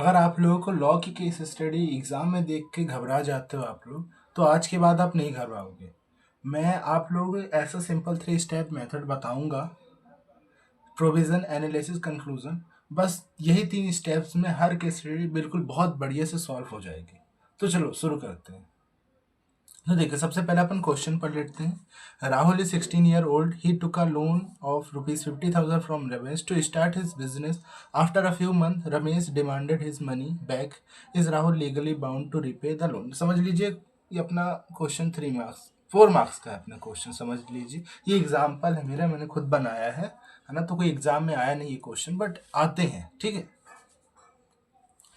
अगर आप लोगों को लॉ की केस स्टडी एग्ज़ाम में देख के घबरा जाते हो आप लोग, तो आज के बाद आप नहीं घबराओगे। मैं आप लोगों को ऐसा सिंपल 3 स्टेप मेथड बताऊंगा, प्रोविज़न, एनालिसिस, कंक्लूजन। बस यही 3 स्टेप्स में हर केस स्टडी बिल्कुल बहुत बढ़िया से सॉल्व हो जाएगी। तो चलो शुरू करते हैं। तो देखिए, सबसे पहले अपन क्वेश्चन पढ़ लेते हैं। Rahul is 16 year old. He took a loan of ₹50,000 from Ramesh to start his business. After a few months, Ramesh demanded his money back. Is Rahul legally bound to repay the loan? समझ लीजिए, ये अपना question 4 marks का है। अपना question समझ लीजिए, ये एग्जाम्पल है मेरा, मैंने खुद बनाया है ना। तो कोई एग्जाम में आया नहीं ये क्वेश्चन, बट आते हैं, ठीक है।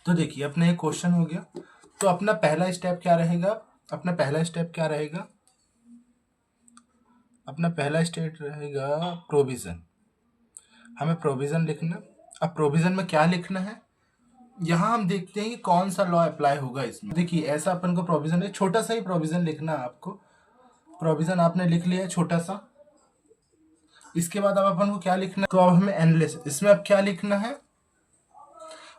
तो देखिए, अपना ये क्वेश्चन हो गया। तो अपना पहला स्टेप क्या रहेगा? अपना पहला स्टेप रहेगा प्रोविज़न। हमें प्रोविज़न लिखना। अब प्रोविज़न में क्या लिखना है, यहाँ हम देखते हैं कि कौन सा लॉ अप्लाई होगा इसमें। देखिए, ऐसा अपन को प्रोविज़न है, छोटा सा ही प्रोविज़न लिखना है आपको। प्रोविज़न आपने लिख लिया है छोटा सा। इसके बाद अब अपन को क्या लिखना है? तो अब हमें एनालिसिस, इसमें अब क्या लिखना है?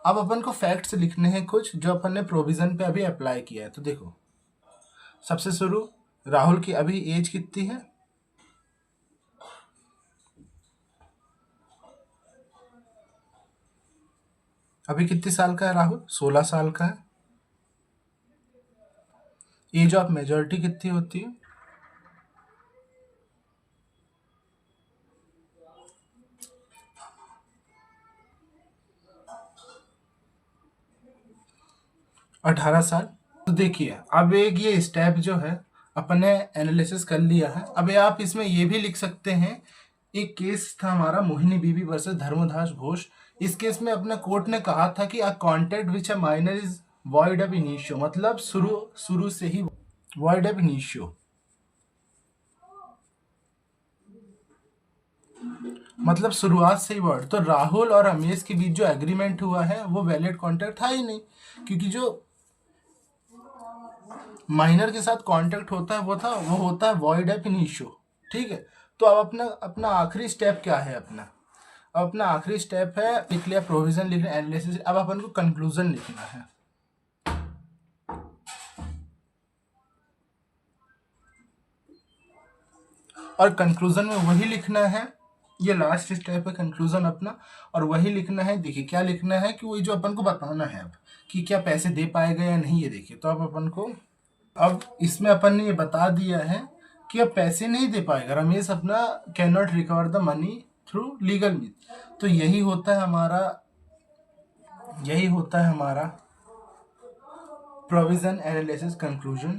अब अपन को फैक्ट्स लिखने हैं कुछ जो अपन ने प्रोविज़न पे अभी अप्लाई किया है। तो देखो, सबसे शुरू, राहुल की अभी एज कितनी है? अभी कितने साल का है राहुल? 16 साल का है। एज ऑफ मेजॉरिटी कितनी होती है? अठारह साल। तो देखिए, अब एक ये स्टेप जो है अपन ने एनालिसिस कर लिया है। अब आप इसमें ये भी लिख सकते हैं, एक केस था हमारा मोहिनी बीबी वर्सेस धर्मदास घोष। इस केस में अपने कोर्ट ने कहा था कि a contract which a minor is void अब इनिशियो, मतलब शुरू से ही वॉइड अब इनिशियो, मतलब शुरुआत से ही वर्ड। तो राहुल और रमेश के बीच जो एग्रीमेंट हुआ है वो वैलिड कॉन्ट्रैक्ट था ही नहीं, क्योंकि जो माइनर के साथ कॉन्ट्रैक्ट होता है वो होता है वॉइड एप इनिशियो, ठीक है। तो अब अपना अपना आखिरी स्टेप क्या है? अब अपना आखिरी स्टेप है, लिख लिया प्रोविजन, लिख लिया एनालिसिस। अब अपन को कंक्लूजन लिखना है। और कंक्लूजन में वही लिखना है, ये लास्ट स्टेप है कंक्लूजन अपना। और वही लिखना है, देखिए क्या लिखना है कि वही जो अपन को बताना है अब कि क्या पैसे दे पाएगा या नहीं, ये देखिए। तो अब अपन को, अब इसमें अपन ने ये बता दिया है कि अब पैसे नहीं दे पाएगा रमेश, अपना can not recover the money through legal mean. तो यही होता है हमारा प्रोविजन, एनालिसिस, कंक्लूजन।